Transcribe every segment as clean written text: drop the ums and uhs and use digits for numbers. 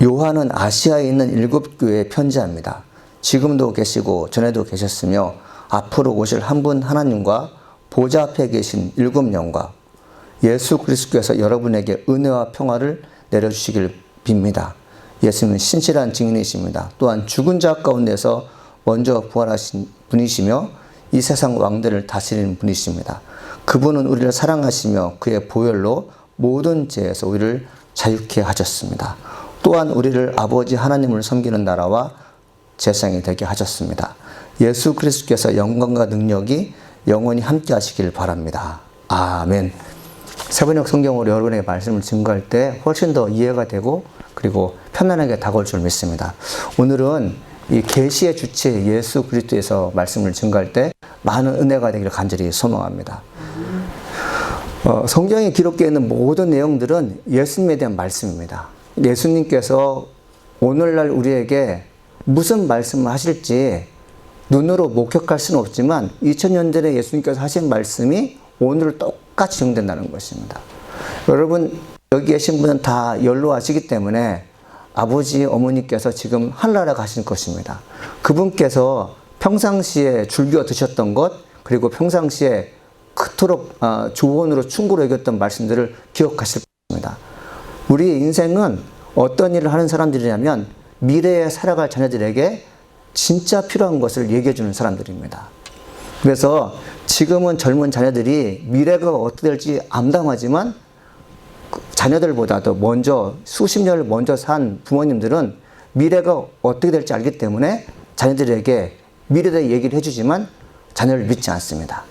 요한은 아시아에 있는 7교회에 편지합니다. 지금도 계시고 전에도 계셨으며 앞으로 오실 한 분 하나님과 보좌 앞에 계신 7영과 예수 그리스도께서 여러분에게 은혜와 평화를 내려주시길 빕니다. 예수님은 신실한 증인이십니다. 또한 죽은 자 가운데서 먼저 부활하신 분이시며 이 세상 왕들을 다스리는 분이십니다. 그분은 우리를 사랑하시며 그의 보혈로 모든 죄에서 우리를 자유케 하셨습니다. 또한 우리를 아버지 하나님을 섬기는 나라와 제사장이 되게 하셨습니다. 예수 그리스도께서 영광과 능력이 영원히 함께 하시길 바랍니다. 아멘. 세번역 성경으로 여러분에게 말씀을 증거할 때 훨씬 더 이해가 되고 그리고 편안하게 다가올 줄 믿습니다. 오늘은 이 계시의 주체 예수 그리스도에서 말씀을 증거할 때 많은 은혜가 되기를 간절히 소망합니다. 성경에 기록되어 있는 모든 내용들은 예수님에 대한 말씀입니다. 예수님께서 오늘날 우리에게 무슨 말씀을 하실지 눈으로 목격할 수는 없지만 2000년 전에 예수님께서 하신 말씀이 오늘 똑같이 적용된다는 것입니다. 여러분 여기 계신 분은 다 연로하시기 때문에 아버지 어머니께서 지금 하늘나라 가신 것입니다. 그분께서 평상시에 즐겨 드셨던 것 그리고 평상시에 그토록 조언으로 충고로 여겼던 말씀들을 기억하실 것입니다. 우리의 인생은 어떤 일을 하는 사람들이냐면 미래에 살아갈 자녀들에게 진짜 필요한 것을 얘기해 주는 사람들입니다. 그래서 지금은 젊은 자녀들이 미래가 어떻게 될지 암담하지만 자녀들보다도 먼저 수십 년을 먼저 산 부모님들은 미래가 어떻게 될지 알기 때문에 자녀들에게 미래에 대해 얘기를 해주지만 자녀를 믿지 않습니다.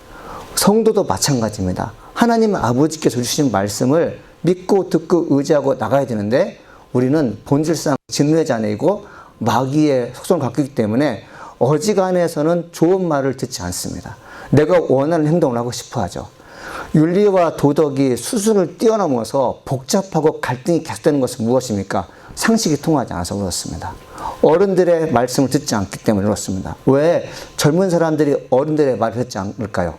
성도도 마찬가지입니다. 하나님 아버지께서 주신 말씀을 믿고 듣고 의지하고 나가야 되는데 우리는 본질상 진노의 자녀이고 마귀의 속성을 갖고 있기 때문에 어지간해서는 좋은 말을 듣지 않습니다. 내가 원하는 행동을 하고 싶어 하죠. 윤리와 도덕이 수준을 뛰어넘어서 복잡하고 갈등이 계속되는 것은 무엇입니까? 상식이 통하지 않아서 그렇습니다. 어른들의 말씀을 듣지 않기 때문에 그렇습니다. 왜 젊은 사람들이 어른들의 말을 듣지 않을까요?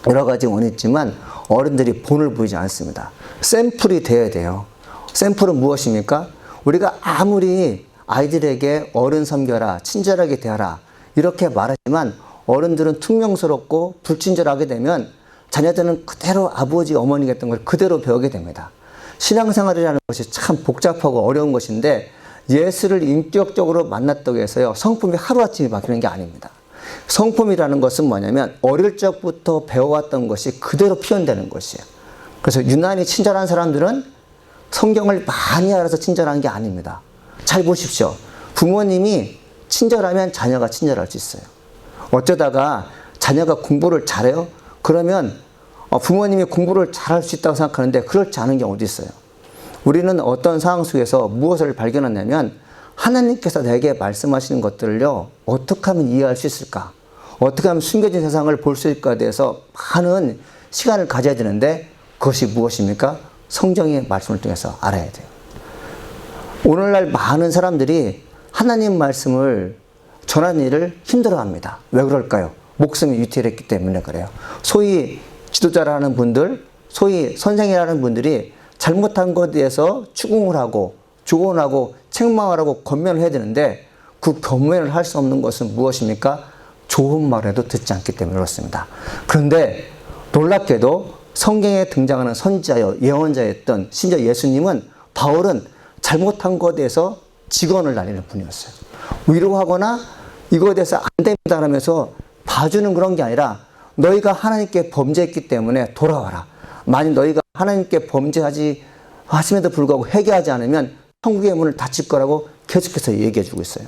여러 가지 원인이 있지만 어른들이 본을 보이지 않습니다. 샘플이 돼야 돼요. 샘플은 무엇입니까? 우리가 아무리 아이들에게 어른 섬겨라, 친절하게 대하라 이렇게 말하지만 어른들은 퉁명스럽고 불친절하게 되면 자녀들은 그대로 아버지, 어머니가 했던 걸 그대로 배우게 됩니다. 신앙생활이라는 것이 참 복잡하고 어려운 것인데 예수를 인격적으로 만났다고 해서요 성품이 하루아침에 바뀌는 게 아닙니다. 성품이라는 것은 뭐냐면 어릴 적부터 배워왔던 것이 그대로 표현되는 것이에요. 그래서 유난히 친절한 사람들은 성경을 많이 알아서 친절한 게 아닙니다. 잘 보십시오. 부모님이 친절하면 자녀가 친절할 수 있어요. 어쩌다가 자녀가 공부를 잘해요? 그러면 부모님이 공부를 잘할 수 있다고 생각하는데 그렇지 않은 경우도 있어요. 우리는 어떤 상황 속에서 무엇을 발견하냐면 하나님께서 내게 말씀하시는 것들을요 어떻게 하면 이해할 수 있을까? 어떻게 하면 숨겨진 세상을 볼 수 있을까에 대해서 많은 시간을 가져야 되는데 그것이 무엇입니까? 성경의 말씀을 통해서 알아야 돼요. 오늘날 많은 사람들이 하나님 말씀을 전하는 일을 힘들어합니다. 왜 그럴까요? 목숨이 위태롭기 때문에 그래요. 소위 지도자라는 분들, 소위 선생이라는 분들이 잘못한 것에 대해서 추궁을 하고 조언하고 책망을 하고 권면을 해야 되는데 그 권면을 할 수 없는 것은 무엇입니까? 좋은 말에도 듣지 않기 때문에 그렇습니다. 그런데 놀랍게도 성경에 등장하는 선지자여 예언자였던 심지어 예수님은 바울은 잘못한 것에 대해서 직언을 날리는 분이었어요. 위로하거나 이거에 대해서 안 됩니다 하면서 봐주는 그런 게 아니라 너희가 하나님께 범죄했기 때문에 돌아와라. 만약 너희가 하나님께 범죄하심에도 불구하고 회개하지 않으면 천국의 문을 닫힐 거라고 계속해서 얘기해 주고 있어요.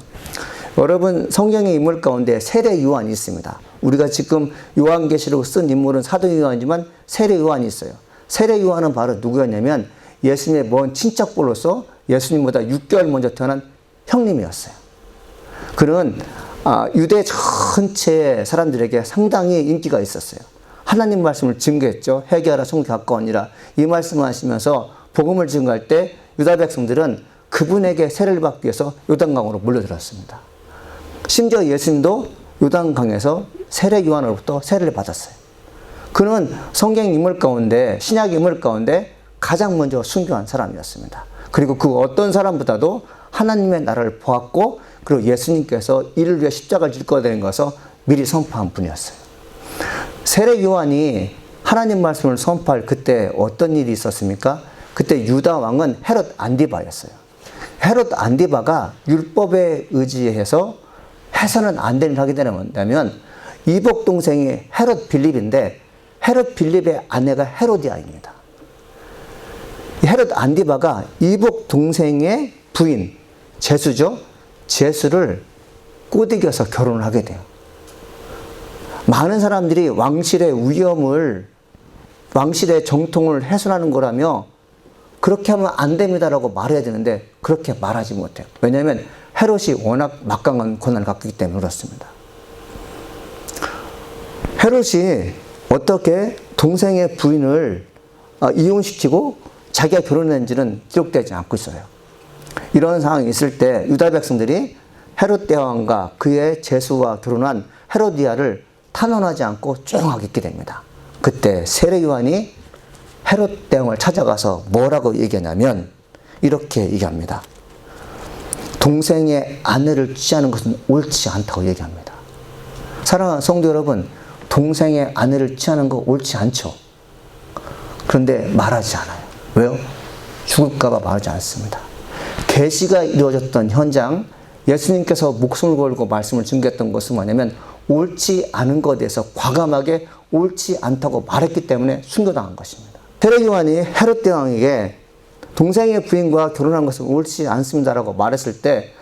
여러분 성경의 인물 가운데 세례 요한이 있습니다. 우리가 지금 요한계시록 쓴 인물은 사도 요한이지만 세례 요한이 있어요. 세례 요한은 바로 누구였냐면 예수님의 먼 친척벌로서 예수님보다 6개월 먼저 태어난 형님이었어요. 그는 유대 전체 사람들에게 상당히 인기가 있었어요. 하나님 말씀을 증거했죠. 회개하라 천국이 가까우니라 이 말씀을 하시면서 복음을 증거할 때 유다 백성들은 그분에게 세례를 받기 위해서 요단강으로 몰려들었습니다. 심지어 예수님도 요단강에서 세례 요한으로부터 세례를 받았어요. 그는 성경 인물 가운데 신약 인물 가운데 가장 먼저 순교한 사람이었습니다. 그리고 그 어떤 사람보다도 하나님의 나라를 보았고, 그리고 예수님께서 이를 위해 십자가를 질 거다 된 것을 미리 선포한 분이었어요. 세례 요한이 하나님 말씀을 선포할 그때 어떤 일이 있었습니까? 그때 유다 왕은 헤롯 안디바였어요. 헤롯 안디바가 율법에 의지해서 해서는 안 되는 일을 하게 되면 이복 동생이 헤롯 빌립인데, 헤롯 빌립의 아내가 헤로디아입니다. 헤롯 안디바가 이복 동생의 부인 제수죠. 제수를 꼬드겨서 결혼을 하게 돼요. 많은 사람들이 왕실의 위엄을, 왕실의 정통을 훼손하는 거라며 그렇게 하면 안 됩니다라고 말해야 되는데 그렇게 말하지 못해요. 왜냐하면 헤롯이 워낙 막강한 권한을 갖고 있기 때문에 그렇습니다. 헤롯이 어떻게 동생의 부인을 이혼시키고 자기가 결혼했는지는 기록되지 않고 있어요. 이런 상황이 있을 때 유다 백성들이 헤롯 대왕과 그의 제수와 결혼한 헤로디아를 탄원하지 않고 조용하게 있게 됩니다. 그때 세례 요한이 헤롯 대왕을 찾아가서 뭐라고 얘기하냐면 이렇게 얘기합니다. 동생의 아내를 취하는 것은 옳지 않다고 얘기합니다. 사랑하는 성도 여러분, 동생의 아내를 취하는 거 옳지 않죠. 그런데 말하지 않아요. 왜요? 죽을까봐 말하지 않습니다. 계시가 이루어졌던 현장, 예수님께서 목숨을 걸고 말씀을 증거했던 것은 뭐냐면 옳지 않은 것에 대해서 과감하게 옳지 않다고 말했기 때문에 순교당한 것입니다. 세례 요한이 헤롯 대왕에게 동생의 부인과 결혼한 것은 옳지 않습니다라고 말했을 때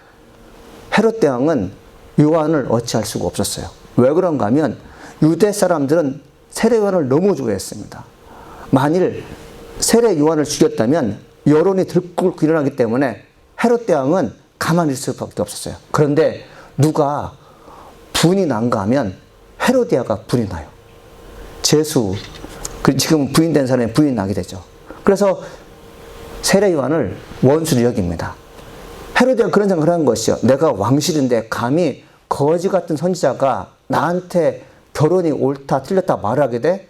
헤롯 대왕은 요한을 어찌할 수가 없었어요. 왜 그런가 하면 유대 사람들은 세례 요한을 너무 좋아했습니다. 만일 세례 요한을 죽였다면 여론이 들끓고 일어나기 때문에 헤롯 대왕은 가만히 있을 수밖에 없었어요. 그런데 누가 분이 난가 하면 헤로디아가 분이 나요. 제수, 지금 부인된 사람이 분이 나게 되죠. 그래서 세례 요한을 원수로 여깁니다. 헤로디아가 그런 생각을 한 것이요. 내가 왕실인데 감히 거지 같은 선지자가 나한테 결혼이 옳다 틀렸다 말하게 돼?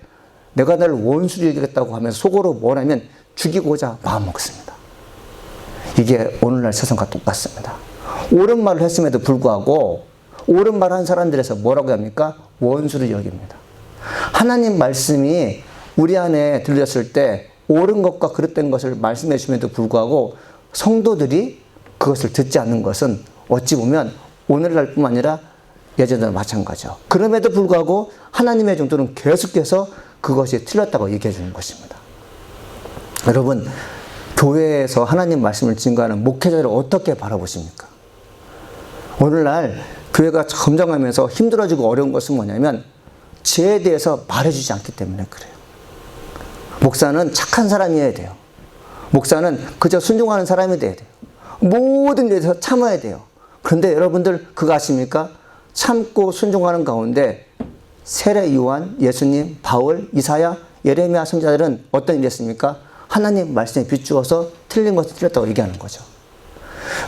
내가 나를 원수로 여기겠다고 하면서 속으로 뭐라면 죽이고자 마음먹습니다. 이게 오늘날 세상과 똑같습니다. 옳은 말을 했음에도 불구하고 옳은 말 한 사람들에서 뭐라고 합니까? 원수로 여깁니다. 하나님 말씀이 우리 안에 들렸을 때 옳은 것과 그릇된 것을 말씀해 주심에도 불구하고 성도들이 그것을 듣지 않는 것은 어찌 보면 오늘날 뿐만 아니라 예전에도 마찬가지죠. 그럼에도 불구하고 하나님의 종들은 계속해서 그것이 틀렸다고 얘기해 주는 것입니다. 여러분, 교회에서 하나님 말씀을 증거하는 목회자를 어떻게 바라보십니까? 오늘날 교회가 점점하면서 힘들어지고 어려운 것은 뭐냐면 죄에 대해서 말해주지 않기 때문에 그래요. 목사는 착한 사람이어야 돼요. 목사는 그저 순종하는 사람이 돼야 돼요. 모든 일에 대해서 참아야 돼요. 그런데 여러분들 그거 아십니까? 참고 순종하는 가운데 세례 요한, 예수님, 바울, 이사야, 예레미야 선지자들은 어떤 일이 했습니까? 하나님 말씀에 비추어서 틀린 것을 틀렸다고 얘기하는 거죠.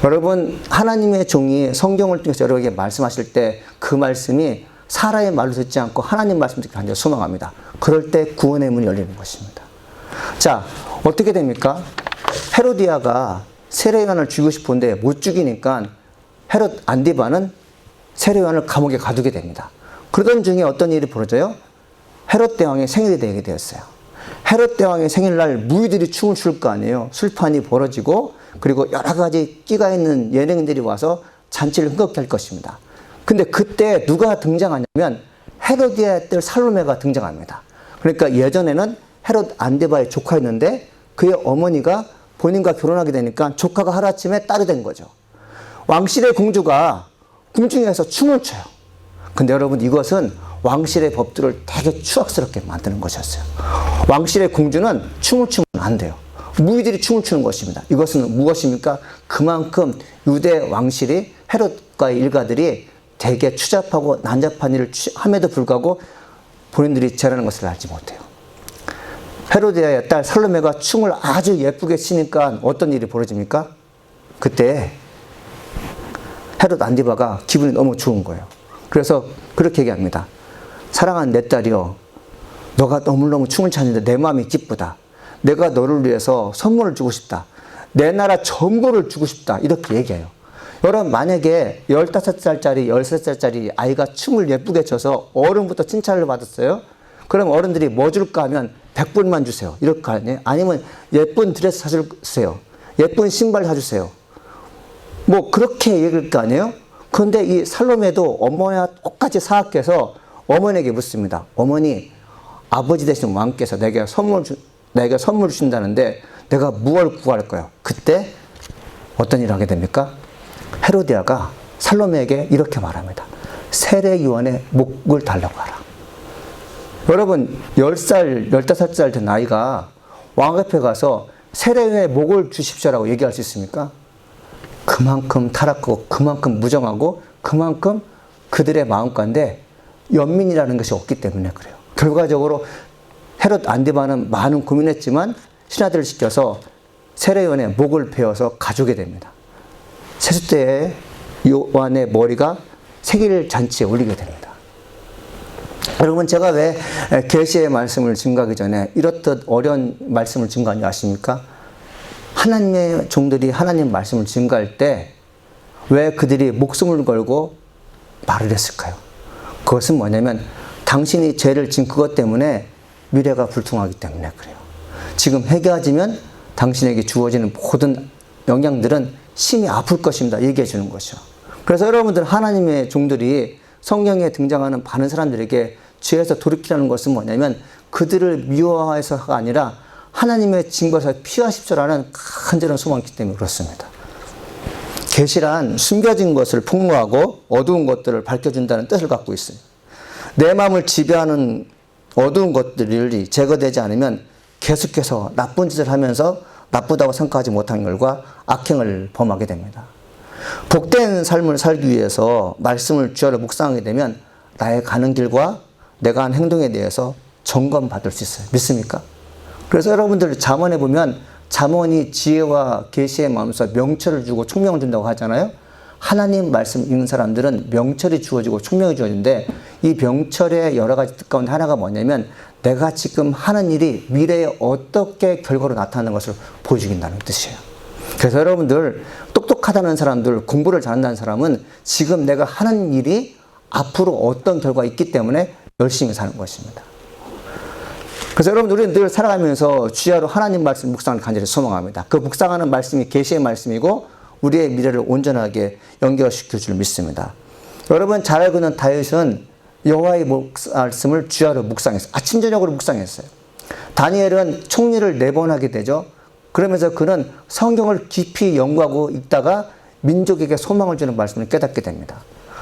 여러분, 하나님의 종이 성경을 통해서 여러분에게 말씀하실 때 그 말씀이 사람의 말로 듣지 않고 하나님 말씀 듣기 간절히 소망합니다. 그럴 때 구원의 문이 열리는 것입니다. 자, 어떻게 됩니까? 헤로디아가 세례 요한을 죽이고 싶은데 못 죽이니까 헤롯 안디바는 세례 요한을 감옥에 가두게 됩니다. 그러던 중에 어떤 일이 벌어져요? 헤롯 대왕의 생일이 되게 되었어요. 헤롯 대왕의 생일날 무리들이 춤을 출 거 아니에요. 술판이 벌어지고 그리고 여러 가지 끼가 있는 예능들이 와서 잔치를 흥겹게 할 것입니다. 근데 그때 누가 등장하냐면 헤로디아의 딸 살로메가 등장합니다. 그러니까 예전에는 헤롯 안디바의 조카였는데 그의 어머니가 본인과 결혼하게 되니까 조카가 하루아침에 딸이 된 거죠. 왕실의 공주가 궁중에서 춤을 춰요. 근데 여러분, 이것은 왕실의 법들을 되게 추악스럽게 만드는 것이었어요. 왕실의 공주는 춤을 추면 안 돼요. 무리들이 춤을 추는 것입니다. 이것은 무엇입니까? 그만큼 유대 왕실이 헤롯과의 일가들이 되게 추잡하고 난잡한 일을 함에도 불구하고 본인들이 죄라는 것을 알지 못해요. 헤로디아의 딸 살로메가 춤을 아주 예쁘게 추니까 어떤 일이 벌어집니까? 그때 헤롯 안디바가 기분이 너무 좋은 거예요. 그래서 그렇게 얘기합니다. 사랑하는 내 딸이여, 너가 너무너무 춤을 췄는데 내 마음이 기쁘다. 내가 너를 위해서 선물을 주고 싶다. 내 나라 전부를 주고 싶다. 이렇게 얘기해요. 여러분 만약에 15살짜리, 13살짜리 아이가 춤을 예쁘게 춰서 어른부터 칭찬을 받았어요. 그럼 어른들이 뭐 줄까 하면 100불만 주세요. 이럴 거 아니에요. 아니면 예쁜 드레스 사주세요. 예쁜 신발 사주세요. 뭐 그렇게 얘기할 거 아니에요. 그런데 이 살로메도 어머니와 똑같이 사악해서 어머니에게 묻습니다. 어머니, 아버지 되신 왕께서 내게 선물 주신다는데 내가 무엇을 구할까요? 그때 어떤 일을 하게 됩니까? 헤로디아가 살로메에게 이렇게 말합니다. 세례요한의 목을 달라고 하라. 여러분 10살, 15살 된 아이가 왕 앞에 가서 세례요한의 목을 주십시오라고 얘기할 수 있습니까? 그만큼 타락하고 그만큼 무정하고 그만큼 그들의 마음 가운데 연민이라는 것이 없기 때문에 그래요. 결과적으로 헤롯 안디바는 많은 고민했지만 신하들을 시켜서 세례요한의 목을 베어서 가져오게 됩니다. 세숫대에 요한의 머리가 생일 잔치에 올리게 됩니다. 여러분 제가 왜 계시의 말씀을 증거하기 전에 이렇듯 어려운 말씀을 증거하는지 아십니까? 하나님의 종들이 하나님 말씀을 증거할 때 왜 그들이 목숨을 걸고 말을 했을까요? 그것은 뭐냐면 당신이 죄를 진 그것 때문에 미래가 불통하기 때문에 그래요. 지금 회개하지면 당신에게 주어지는 모든 영향들은 심히 아플 것입니다. 얘기해 주는 것이죠. 그래서 여러분들 하나님의 종들이 성경에 등장하는 많은 사람들에게 죄에서 돌이키라는 것은 뭐냐면 그들을 미워해서가 아니라 하나님의 징벌에서 피하십시오라는 간절한 소망이 있기 때문에 그렇습니다. 계시란 숨겨진 것을 폭로하고 어두운 것들을 밝혀준다는 뜻을 갖고 있어요. 내 마음을 지배하는 어두운 것들이 제거되지 않으면 계속해서 나쁜 짓을 하면서 나쁘다고 생각하지 못한 결과 악행을 범하게 됩니다. 복된 삶을 살기 위해서 말씀을 주야로 묵상하게 되면 나의 가는 길과 내가 한 행동에 대해서 점검받을 수 있어요. 믿습니까? 그래서 여러분들 잠언에 보면 잠언이 지혜와 계시의 마음에서 명철을 주고 총명을 준다고 하잖아요. 하나님 말씀 읽는 사람들은 명철이 주어지고 총명이 주어지는데 이 명철의 여러 가지 뜻 가운데 하나가 뭐냐면 내가 지금 하는 일이 미래에 어떻게 결과로 나타나는 것을 보여주긴다는 뜻이에요. 그래서 여러분들 똑똑하다는 사람들, 공부를 잘한다는 사람은 지금 내가 하는 일이 앞으로 어떤 결과가 있기 때문에 열심히 사는 것입니다. 그래서 여러분들 우리는 늘 살아가면서 주야로 하나님 말씀 묵상을 간절히 소망합니다. 그 묵상하는 말씀이 계시의 말씀이고 우리의 미래를 온전하게 연결시킬 줄 믿습니다. 여러분 잘 알고 있는 다윗은 여호와의 말씀을 주야로 묵상했어요. 아침 저녁으로 묵상했어요. 다니엘은 총리를 4번 하게 되죠. 그러면서 그는 성경을 깊이 연구하고 읽다가 민족에게 소망을 주는 말씀을 깨닫게 됩니다.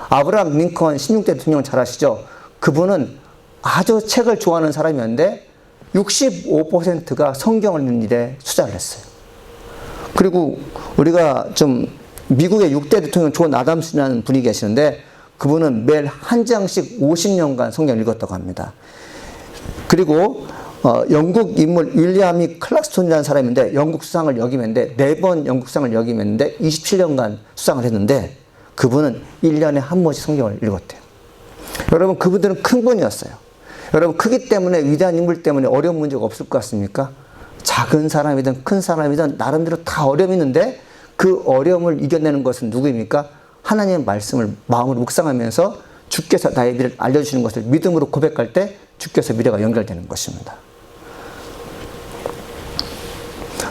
아브라함 링컨 16대 대통령 잘 아시죠? 그분은 아주 책을 좋아하는 사람이었는데 65%가 성경을 읽는 일에 투자를 했어요. 그리고 우리가 좀 미국의 6대 대통령 존 아담스라는 분이 계시는데 그분은 매일 한 장씩 50년간 성경을 읽었다고 합니다. 그리고 영국 인물 윌리엄이 클락스톤이라는 사람인데 영국 수상을 역임했는데 4번 영국 수상을 역임했는데 27년간 수상을 했는데 그분은 1년에 한 번씩 성경을 읽었대요. 여러분 그분들은 큰 분이었어요. 여러분 크기 때문에 위대한 인물 때문에 어려운 문제가 없을 것 같습니까? 작은 사람이든 큰 사람이든 나름대로 다 어려움이 있는데 그 어려움을 이겨내는 것은 누구입니까? 하나님의 말씀을 마음으로 묵상하면서 주께서 나의 미래를 알려주시는 것을 믿음으로 고백할 때 주께서 미래가 연결되는 것입니다.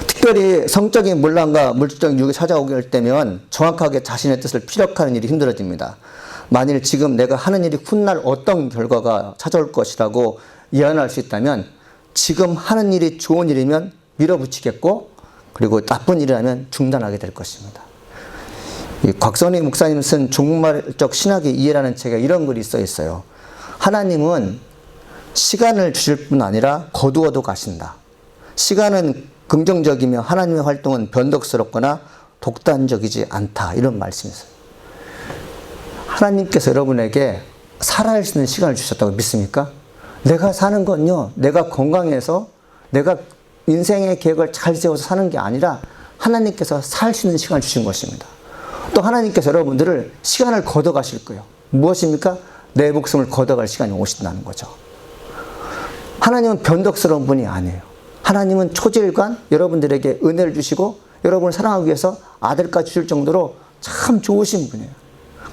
특별히 성적인 문란과 물질적인 유혹이 찾아오게 할 때면 정확하게 자신의 뜻을 피력하는 일이 힘들어집니다. 만일 지금 내가 하는 일이 훗날 어떤 결과가 찾아올 것이라고 예언할 수 있다면 지금 하는 일이 좋은 일이면 밀어붙이겠고 그리고 나쁜 일이라면 중단하게 될 것입니다. 곽선희 목사님 쓴 종말적 신학의 이해라는 책에 이런 글이 써 있어요. 하나님은 시간을 주실 뿐 아니라 거두어도 가신다. 시간은 긍정적이며 하나님의 활동은 변덕스럽거나 독단적이지 않다. 이런 말씀이 있어요. 하나님께서 여러분에게 살아야 할 수 있는 시간을 주셨다고 믿습니까? 내가 사는 건요, 내가 건강해서 내가 인생의 계획을 잘 세워서 사는 게 아니라 하나님께서 살 수 있는 시간을 주신 것입니다. 또 하나님께서 여러분들을 시간을 걷어가실 거예요. 무엇입니까? 내 목숨을 걷어갈 시간이 오신다는 거죠. 하나님은 변덕스러운 분이 아니에요. 하나님은 초질관 여러분들에게 은혜를 주시고 여러분을 사랑하기 위해서 아들까지 주실 정도로 참 좋으신 분이에요.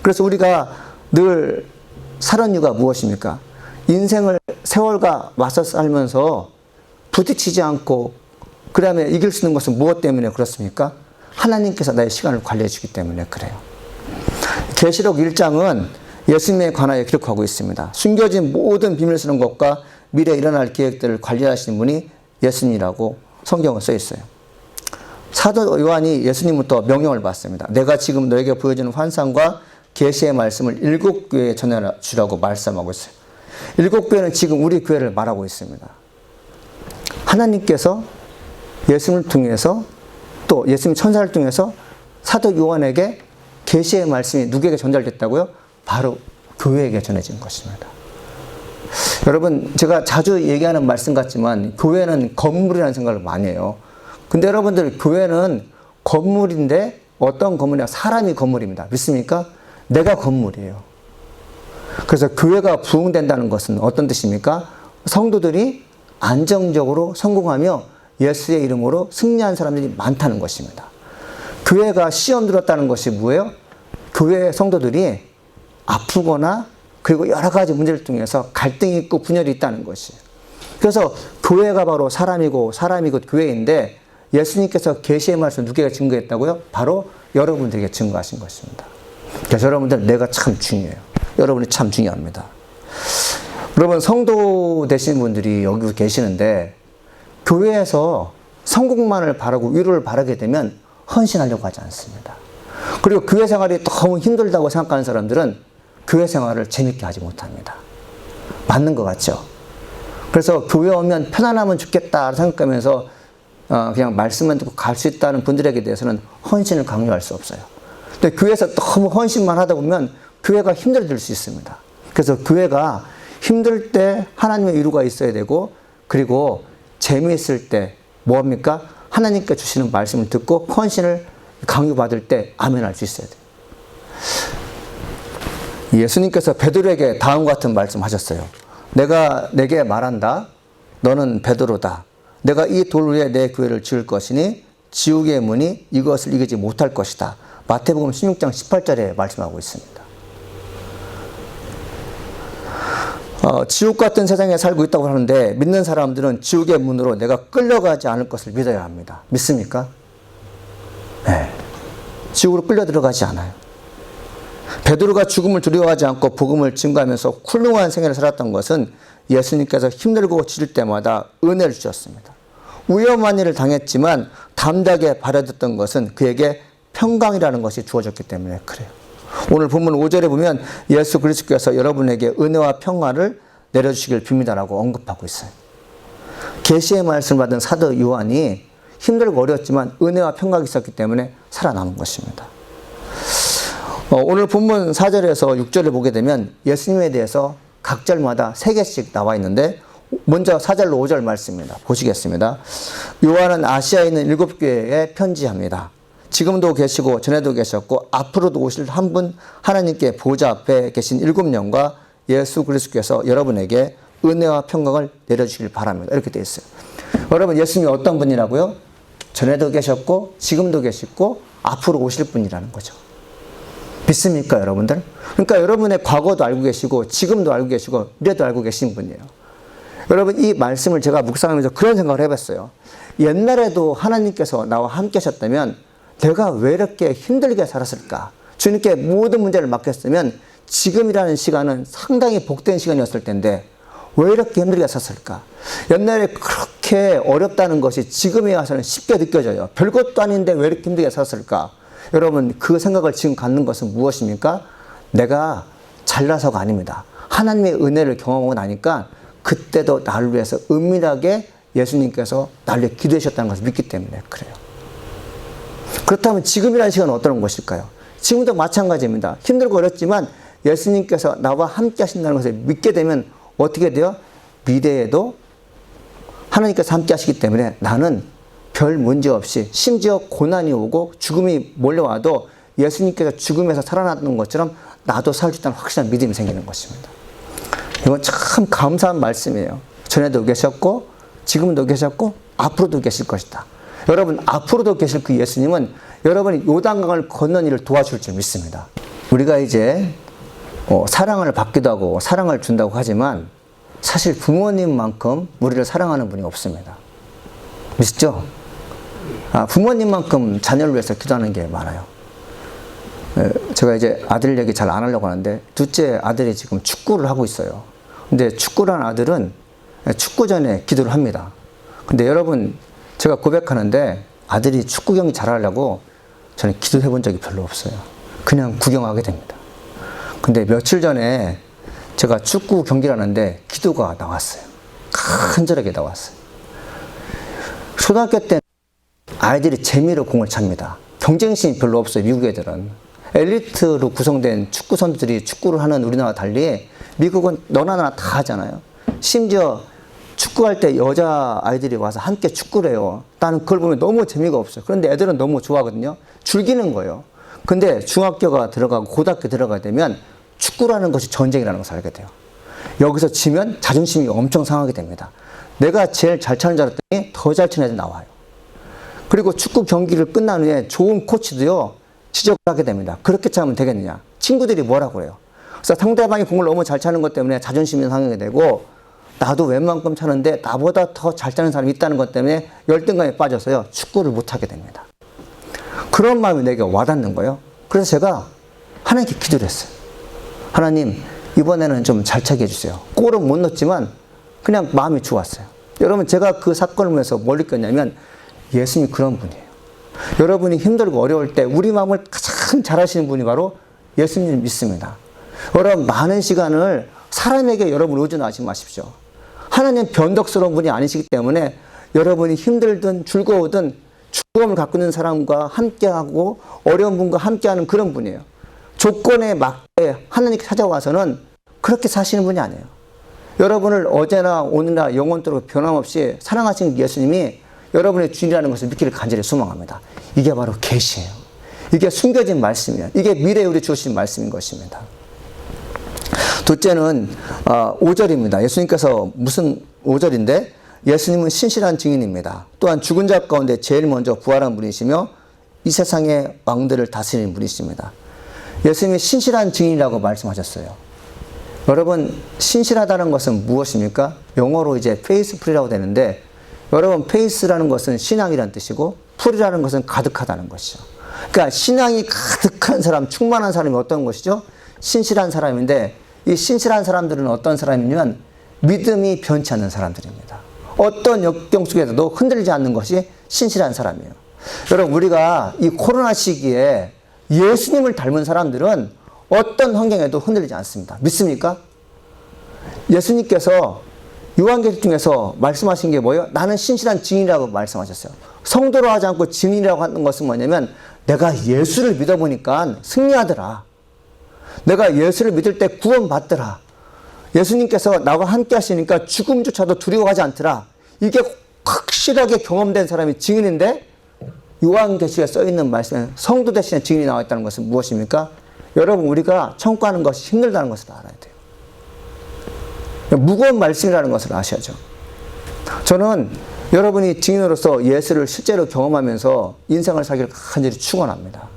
그래서 우리가 늘 사는 이유가 무엇입니까? 인생을 세월과 맞서 살면서 부딪히지 않고 그 다음에 이길 수 있는 것은 무엇 때문에 그렇습니까? 하나님께서 나의 시간을 관리해 주기 때문에 그래요. 계시록 1장은 예수님에 관하여 기록하고 있습니다. 숨겨진 모든 비밀스러운 것과 미래에 일어날 계획들을 관리하시는 분이 예수님이라고 성경에 써 있어요. 사도 요한이 예수님부터 명령을 받습니다. 내가 지금 너에게 보여주는 환상과 계시의 말씀을 7교회에 전해주라고 말씀하고 있어요. 7교회는 지금 우리 교회를 말하고 있습니다. 하나님께서 예수님을 통해서 또 예수님 천사를 통해서 사도 요한에게 계시의 말씀이 누구에게 전달됐다고요? 바로 교회에게 전해진 것입니다. 여러분, 제가 자주 얘기하는 말씀 같지만 교회는 건물이라는 생각을 많이 해요. 근데 여러분들, 교회는 건물인데 어떤 건물이냐? 사람이 건물입니다. 믿습니까? 내가 건물이에요. 그래서 교회가 부흥된다는 것은 어떤 뜻입니까? 성도들이 안정적으로 성공하며 예수의 이름으로 승리한 사람들이 많다는 것입니다. 교회가 시험 들었다는 것이 뭐예요? 교회 성도들이 아프거나 그리고 여러 가지 문제를 통해서 갈등이 있고 분열이 있다는 것이에요. 그래서 교회가 바로 사람이고 사람이 곧 교회인데 예수님께서 계시의 말씀을 누구에게 증거했다고요? 바로 여러분들에게 증거하신 것입니다. 그래서 여러분들, 내가 참 중요해요. 여러분이 참 중요합니다. 여러분, 성도 되신 분들이 여기 계시는데 교회에서 성공만을 바라고 위로를 바라게 되면 헌신하려고 하지 않습니다. 그리고 교회 생활이 너무 힘들다고 생각하는 사람들은 교회 생활을 재밌게 하지 못합니다. 맞는 것 같죠? 그래서 교회 오면 편안하면 좋겠다 생각하면서 그냥 말씀만 듣고 갈 수 있다는 분들에게 대해서는 헌신을 강요할 수 없어요. 근데 교회에서 너무 헌신만 하다 보면 교회가 힘들어질 수 있습니다. 그래서 교회가 힘들 때 하나님의 위로가 있어야 되고, 그리고 재미있을 때 뭐합니까? 하나님께 주시는 말씀을 듣고 헌신을 강요받을 때 아멘할 수 있어야 돼요. 예수님께서 베드로에게 다음과 같은 말씀 하셨어요. 내가 내게 말한다. 너는 베드로다. 내가 이 돌 위에 내 교회를 지을 것이니 지옥의 문이 이것을 이기지 못할 것이다. 마태복음 16장 18절에 말씀하고 있습니다. 지옥 같은 세상에 살고 있다고 하는데 믿는 사람들은 지옥의 문으로 내가 끌려가지 않을 것을 믿어야 합니다. 믿습니까? 네. 지옥으로 끌려 들어가지 않아요. 베드로가 죽음을 두려워하지 않고 복음을 증거하면서 훌륭한 생애를 살았던 것은 예수님께서 힘들고 지칠 때마다 은혜를 주셨습니다. 위험한 일을 당했지만 담대하게 발휘했던 것은 그에게 평강이라는 것이 주어졌기 때문에 그래요. 오늘 본문 5절에 보면 예수 그리스도께서 여러분에게 은혜와 평화를 내려주시길 빕니다라고 언급하고 있어요. 계시의 말씀을 받은 사도 요한이 힘들고 어려웠지만 은혜와 평강이 있었기 때문에 살아남은 것입니다. 오늘 본문 4절에서 6절을 보게 되면 예수님에 대해서 각 절마다 3개씩 나와 있는데, 먼저 4절로 5절 말씀입니다. 보시겠습니다. 요한은 아시아에 있는 7교회에 편지합니다. 지금도 계시고 전에도 계셨고 앞으로도 오실 한 분 하나님께 보좌 앞에 계신 7영과 예수 그리스도께서 여러분에게 은혜와 평강을 내려주시길 바랍니다. 이렇게 되어 있어요. 여러분, 예수님이 어떤 분이라고요? 전에도 계셨고 지금도 계시고 앞으로 오실 분이라는 거죠. 믿습니까, 여러분들? 그러니까 여러분의 과거도 알고 계시고 지금도 알고 계시고 미래도 알고 계신 분이에요. 여러분, 이 말씀을 제가 묵상하면서 그런 생각을 해봤어요. 옛날에도 하나님께서 나와 함께 하셨다면 내가 왜 이렇게 힘들게 살았을까? 주님께 모든 문제를 맡겼으면 지금이라는 시간은 상당히 복된 시간이었을 텐데 왜 이렇게 힘들게 살았을까? 옛날에 그렇게 어렵다는 것이 지금에 와서는 쉽게 느껴져요. 별것도 아닌데 왜 이렇게 힘들게 살았을까? 여러분, 그 생각을 지금 갖는 것은 무엇입니까? 내가 잘나서가 아닙니다. 하나님의 은혜를 경험하고 나니까 그때도 나를 위해서 은밀하게 예수님께서 나를 위해 기도하셨다는 것을 믿기 때문에 그래요. 그렇다면 지금이라는 시간은 어떤 것일까요? 지금도 마찬가지입니다. 힘들고 어렵지만 예수님께서 나와 함께 하신다는 것을 믿게 되면 어떻게 돼요? 미래에도 하나님께서 함께 하시기 때문에 나는 별 문제 없이, 심지어 고난이 오고 죽음이 몰려와도 예수님께서 죽음에서 살아났던 것처럼 나도 살 수 있다는 확실한 믿음이 생기는 것입니다. 이건 참 감사한 말씀이에요. 전에도 계셨고 지금도 계셨고 앞으로도 계실 것이다. 여러분 앞으로도 계실 그 예수님은 여러분이 요단강을 건너는 일을 도와줄 줄 믿습니다. 우리가 이제 사랑을 받기도 하고 사랑을 준다고 하지만 사실 부모님만큼 우리를 사랑하는 분이 없습니다. 믿죠? 부모님만큼 자녀를 위해서 기도하는 게 많아요. 제가 이제 아들 얘기 잘 안 하려고 하는데 둘째 아들이 지금 축구를 하고 있어요. 근데 축구를 하는 아들은 축구 전에 기도를 합니다. 근데 여러분 제가 고백하는데 아들이 축구 경기 잘하려고 저는 기도해 본 적이 별로 없어요. 그냥 구경하게 됩니다. 근데 며칠 전에 제가 축구 경기를 하는데 기도가 나왔어요. 간절하게 나왔어요. 초등학교 때 아이들이 재미로 공을 찹니다. 경쟁심이 별로 없어요. 미국 애들은. 엘리트로 구성된 축구 선수들이 축구를 하는 우리나라와 달리 미국은 너나 나나 다 하잖아요. 심지어 축구할 때 여자 아이들이 와서 함께 축구를 해요. 나는 그걸 보면 너무 재미가 없어요. 그런데 애들은 너무 좋아하거든요. 즐기는 거예요. 근데 중학교가 들어가고 고등학교 들어가게 되면 축구라는 것이 전쟁이라는 것을 알게 돼요. 여기서 지면 자존심이 엄청 상하게 됩니다. 내가 제일 잘 차는 줄 알았더니 더 잘 치는 애들 나와요. 그리고 축구 경기를 끝난 후에 좋은 코치도요, 지적을 하게 됩니다. 그렇게 차면 되겠느냐. 친구들이 뭐라고 해요. 그래서 상대방이 공을 너무 잘 차는 것 때문에 자존심이 상하게 되고 나도 웬만큼 차는데 나보다 더 잘 차는 사람이 있다는 것 때문에 열등감에 빠져서요, 축구를 못하게 됩니다. 그런 마음이 내게 와닿는 거예요. 그래서 제가 하나님께 기도를 했어요. 하나님, 이번에는 좀 잘 차게 해주세요. 골은 못 넣었지만 그냥 마음이 좋았어요. 여러분, 제가 그 사건을 보면서 뭘 느꼈냐면 예수님이 그런 분이에요. 여러분이 힘들고 어려울 때 우리 마음을 가장 잘 아시는 분이 바로 예수님을 믿습니다. 여러분, 많은 시간을 사람에게 여러분 의존하지 마십시오. 하나님 변덕스러운 분이 아니시기 때문에 여러분이 힘들든 즐거우든 죽음을 갖고 있는 사람과 함께하고 어려운 분과 함께하는 그런 분이에요. 조건에 맞게 하나님께 찾아와서는 그렇게 사시는 분이 아니에요. 여러분을 어제나 오늘나 영원토록 변함없이 사랑하시는 예수님이 여러분의 주인이라는 것을 믿기를 간절히 소망합니다. 이게 바로 계시예요. 이게 숨겨진 말씀이에요. 이게 미래에 우리 주신 말씀인 것입니다. 둘째는 5절입니다. 예수님께서 무슨 5절인데 예수님은 신실한 증인입니다. 또한 죽은 자 가운데 제일 먼저 부활한 분이시며 이 세상의 왕들을 다스리는 분이십니다. 예수님이 신실한 증인이라고 말씀하셨어요. 여러분, 신실하다는 것은 무엇입니까? 영어로 이제 faithful이라고 되는데 여러분, faith라는 것은 신앙이라는 뜻이고 풀이라는 것은 가득하다는 것이죠. 그러니까 신앙이 가득한 사람, 충만한 사람이 어떤 것이죠? 신실한 사람인데 이 신실한 사람들은 어떤 사람이냐면 믿음이 변치 않는 사람들입니다. 어떤 역경 속에서도 흔들리지 않는 것이 신실한 사람이에요. 여러분, 우리가 이 코로나 시기에 예수님을 닮은 사람들은 어떤 환경에도 흔들리지 않습니다. 믿습니까? 예수님께서 요한계시록 중에서 말씀하신 게 뭐예요? 나는 신실한 증인이라고 말씀하셨어요. 성도로 하지 않고 증인이라고 하는 것은 뭐냐면 내가 예수를 믿어보니까 승리하더라. 내가 예수를 믿을 때 구원받더라. 예수님께서 나와 함께 하시니까 죽음조차도 두려워하지 않더라. 이게 확실하게 경험된 사람이 증인인데 요한계시록에 써있는 말씀에 성도 대신에 증인이 나와 있다는 것은 무엇입니까? 여러분, 우리가 청구하는 것이 힘들다는 것을 알아야 돼요. 무거운 말씀이라는 것을 아셔야죠. 저는 여러분이 증인으로서 예수를 실제로 경험하면서 인생을 살기를 간절히 축원합니다.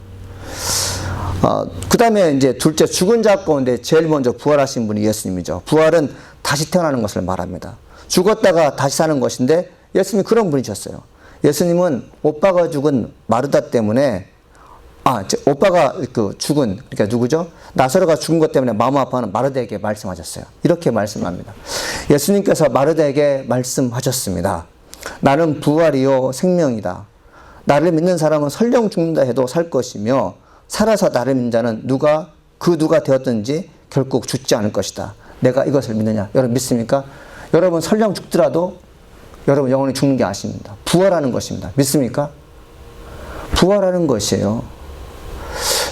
그 다음에 이제 둘째, 죽은 자 가운데 제일 먼저 부활하신 분이 예수님이죠. 부활은 다시 태어나는 것을 말합니다. 죽었다가 다시 사는 것인데 예수님이 그런 분이셨어요. 예수님은 오빠가 죽은 마르다 때문에 오빠가 죽은, 그러니까 누구죠? 나사로가 죽은 것 때문에 마음 아파하는 마르다에게 말씀하셨어요. 이렇게 말씀합니다. 예수님께서 마르다에게 말씀하셨습니다. 나는 부활이요 생명이다. 나를 믿는 사람은 설령 죽는다 해도 살 것이며 살아서 나를 믿는 자는 누가 되었든지 결국 죽지 않을 것이다. 내가 이것을 믿느냐? 여러분 믿습니까? 여러분 설령 죽더라도 여러분 영원히 죽는 게 아십니다. 부활하는 것입니다. 믿습니까? 부활하는 것이에요.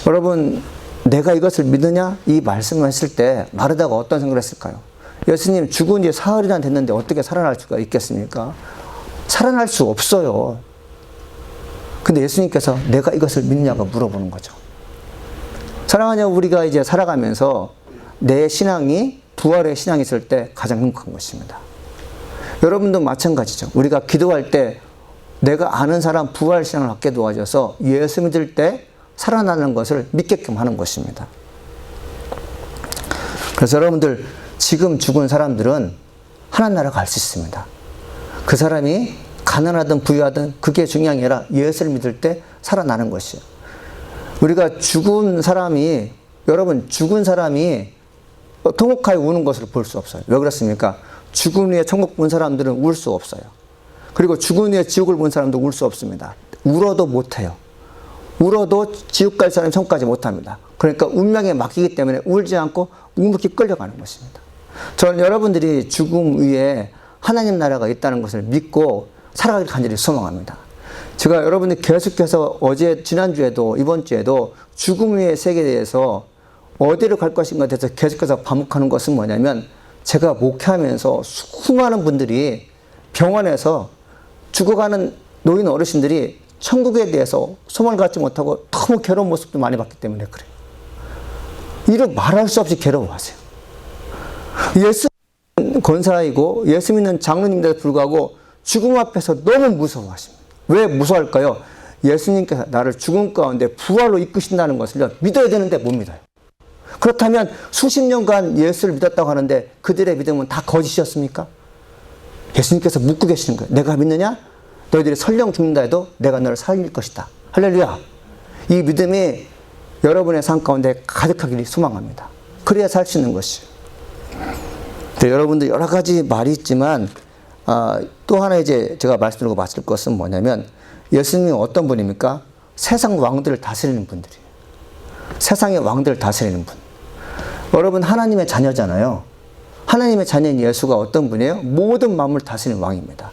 여러분, 내가 이것을 믿느냐? 이 말씀을 했을 때 마르다가 어떤 생각을 했을까요? 예수님, 죽은 지 사흘이나 됐는데 어떻게 살아날 수가 있겠습니까? 살아날 수 없어요. 근데 예수님께서 내가 이것을 믿느냐고 물어보는 거죠. 사랑하는 우리가 이제 살아가면서 내 신앙이 부활의 신앙이 있을 때 가장 행복한 것입니다. 여러분도 마찬가지죠. 우리가 기도할 때 내가 아는 사람 부활신앙을 갖게 도와줘서 예수 믿을 때 살아나는 것을 믿게끔 하는 것입니다. 그래서 여러분들 지금 죽은 사람들은 하나님 나라 갈 수 있습니다. 그 사람이 가난하든 부유하든 그게 중요한 게 아니라 예수를 믿을 때 살아나는 것이에요. 우리가 죽은 사람이 여러분 죽은 사람이 통곡하여 우는 것을 볼 수 없어요. 왜 그렇습니까? 죽은 후에 천국 본 사람들은 울 수 없어요. 그리고 죽은 후에 지옥을 본 사람도 울 수 없습니다. 울어도 못해요. 울어도 지옥 갈 사람이 천국까지 못합니다. 그러니까 운명에 맡기기 때문에 울지 않고 묵묵히 끌려가는 것입니다. 저는 여러분들이 죽음 위에 하나님 나라가 있다는 것을 믿고 살아가길 간절히 소망합니다. 제가 여러분들 계속해서 지난주에도 이번 주에도 죽음 위의 세계에 대해서 어디로 갈 것인가에 대해서 계속해서 반복하는 것은 뭐냐면 제가 목회하면서 수많은 분들이 병원에서 죽어가는 노인 어르신들이 천국에 대해서 소망을 갖지 못하고 너무 괴로운 모습도 많이 봤기 때문에 그래요. 이를 말할 수 없이 괴로워하세요. 예수 권사이고 예수 믿는 장로님들에도 불구하고 죽음 앞에서 너무 무서워하십니다. 왜 무서워할까요? 예수님께서 나를 죽음 가운데 부활로 이끄신다는 것을 믿어야 되는데 못 믿어요. 그렇다면 수십 년간 예수를 믿었다고 하는데 그들의 믿음은 다 거짓이었습니까? 예수님께서 묻고 계시는 거예요. 내가 믿느냐? 너희들이 설령 죽는다 해도 내가 너를 살릴 것이다. 할렐루야. 이 믿음이 여러분의 삶 가운데 가득하기를 소망합니다. 그래야 살 수 있는 것이에요. 여러분들 여러 가지 말이 있지만 또 하나 이제 제가 말씀드리고 마칠 것은 뭐냐면 예수님이 어떤 분입니까? 세상 왕들을 다스리는 분들이에요. 세상의 왕들을 다스리는 분. 여러분 하나님의 자녀잖아요. 하나님의 자녀인 예수가 어떤 분이에요? 모든 만물을 다스리는 왕입니다.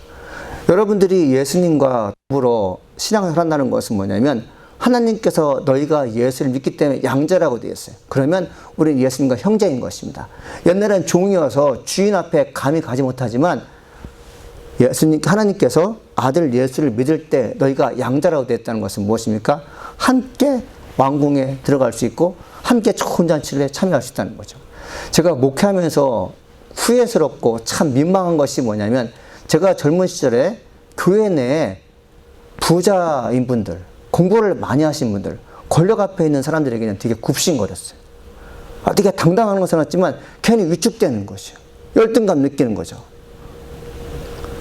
여러분들이 예수님과 더불어 신앙을 한다는 것은 뭐냐면 하나님께서 너희가 예수를 믿기 때문에 양자라고 되어 있어요. 그러면 우리는 예수님과 형제인 것입니다. 옛날엔 종이어서 주인 앞에 감히 가지 못하지만 하나님께서 아들 예수를 믿을 때 너희가 양자라고 되어 있다는 것은 무엇입니까? 함께 왕궁에 들어갈 수 있고 함께 좋은 잔치에 참여할 수 있다는 거죠. 제가 목회하면서 후회스럽고 참 민망한 것이 뭐냐면 제가 젊은 시절에 교회 내에 부자인 분들, 공부를 많이 하신 분들, 권력 앞에 있는 사람들에게는 되게 굽신거렸어요. 되게 당당한 것은 같지만 괜히 위축되는 것이에요. 열등감 느끼는 거죠.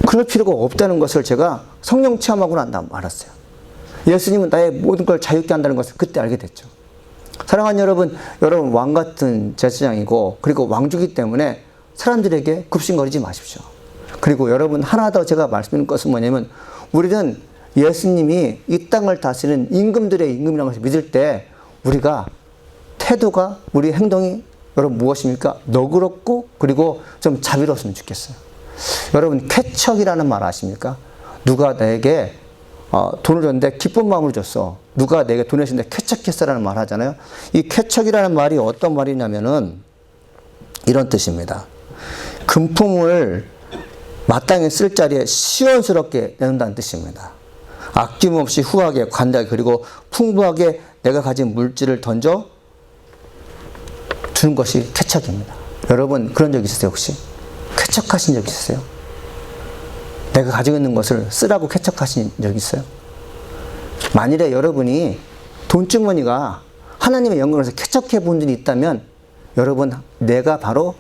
그럴 필요가 없다는 것을 제가 성령 체험하고 난 다음 알았어요. 예수님은 나의 모든 걸 자유케 한다는 것을 그때 알게 됐죠. 사랑하는 여러분 왕 같은 제사장이고 그리고 왕주기 때문에 사람들에게 굽신거리지 마십시오. 그리고 여러분 하나 더 제가 말씀드릴 것은 뭐냐면 우리는 예수님이 이 땅을 다스리는 임금들의 임금이라는 것을 믿을 때 우리가 태도가 우리 행동이 여러분 무엇입니까? 너그럽고 그리고 좀 자비로웠으면 좋겠어요. 여러분 쾌척이라는 말 아십니까? 누가 내게 돈을 줬는데 기쁜 마음을 줬어. 누가 내게 돈을 줬는데 쾌척했어라는 말 하잖아요. 이 쾌척이라는 말이 어떤 말이냐면은 이런 뜻입니다. 금품을 마땅히 쓸 자리에 시원스럽게 내놓는다는 뜻입니다. 아낌없이 후하게 관대하게 그리고 풍부하게 내가 가진 물질을 던져 주는 것이 쾌척입니다. 여러분 그런 적 있으세요 혹시? 쾌척하신 적 있으세요? 내가 가지고 있는 것을 쓰라고 쾌척하신 적 있어요? 만일에 여러분이 돈주머니가 하나님의 영광에서 쾌척해 본 적이 있다면 여러분 내가 바로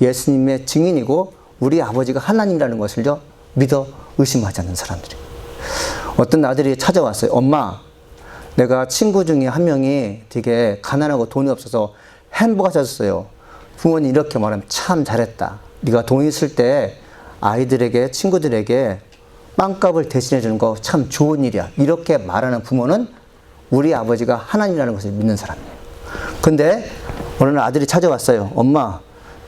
예수님의 증인이고 우리 아버지가 하나님이라는 것을 믿어 의심하지 않는 사람들이에요. 어떤 아들이 찾아왔어요. 엄마, 내가 친구 중에 한 명이 되게 가난하고 돈이 없어서 햄버거 사줬어요. 부모님 이렇게 말하면 참 잘했다. 네가 돈 있을 때 아이들에게 친구들에게 빵값을 대신해 주는 거 참 좋은 일이야. 이렇게 말하는 부모는 우리 아버지가 하나님이라는 것을 믿는 사람이에요. 근데 어느 날 아들이 찾아왔어요. 엄마,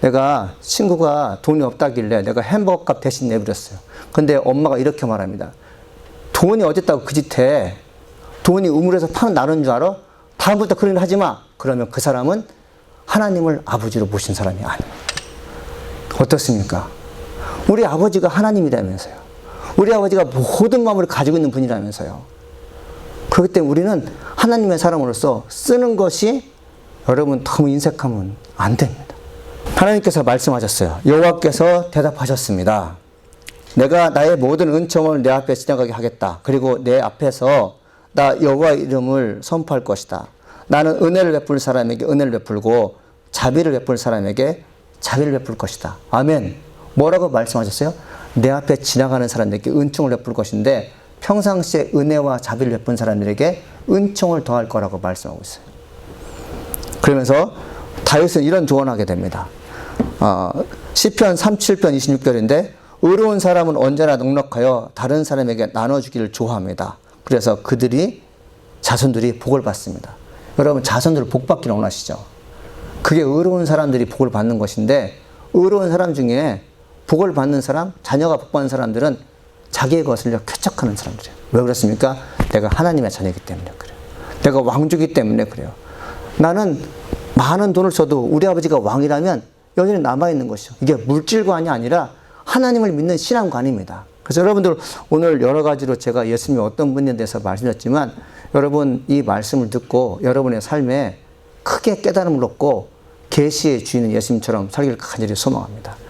내가 친구가 돈이 없다길래 내가 햄버거 값 대신 내버렸어요. 근데 엄마가 이렇게 말합니다. 돈이 어딨다고 그 짓해. 돈이 우물에서 파는 나는 줄 알아? 다음부터 그런 일 하지 마. 그러면 그 사람은 하나님을 아버지로 모신 사람이 아니에요. 어떻습니까? 우리 아버지가 하나님이라면서요. 우리 아버지가 모든 마음을 가지고 있는 분이라면서요. 그렇기 때문에 우리는 하나님의 사람으로서 쓰는 것이 여러분 너무 인색하면 안 됩니다. 하나님께서 말씀하셨어요. 여호와께서 대답하셨습니다. 내가 나의 모든 은총을 내 앞에 지나가게 하겠다. 그리고 내 앞에서 나 여호와의 이름을 선포할 것이다. 나는 은혜를 베풀 사람에게 은혜를 베풀고 자비를 베풀 사람에게 자비를 베풀 것이다. 아멘. 뭐라고 말씀하셨어요? 내 앞에 지나가는 사람들에게 은총을 베풀 것인데 평상시에 은혜와 자비를 베푼 사람들에게 은총을 더할 거라고 말씀하고 있어요. 그러면서 다윗은 이런 조언을 하게 됩니다. 시편 37편 26절인데 의로운 사람은 언제나 넉넉하여 다른 사람에게 나눠주기를 좋아합니다. 그래서 그들이 자손들이 복을 받습니다. 여러분 자손들 복 받기를 원하시죠? 그게 의로운 사람들이 복을 받는 것인데 의로운 사람 중에 복을 받는 사람, 자녀가 복 받는 사람들은 자기의 것을 쾌척하는 사람들이에요. 왜 그렇습니까? 내가 하나님의 자녀이기 때문에 그래요. 내가 왕주기 때문에 그래요. 나는 많은 돈을 써도 우리 아버지가 왕이라면 여전히 남아있는 것이죠. 이게 물질관이 아니라 하나님을 믿는 신앙관입니다. 그래서 여러분들 오늘 여러 가지로 제가 예수님이 어떤 분에 대해서 말씀드렸지만 여러분 이 말씀을 듣고 여러분의 삶에 크게 깨달음을 얻고 계시의 주인은 예수님처럼 살기를 간절히 소망합니다.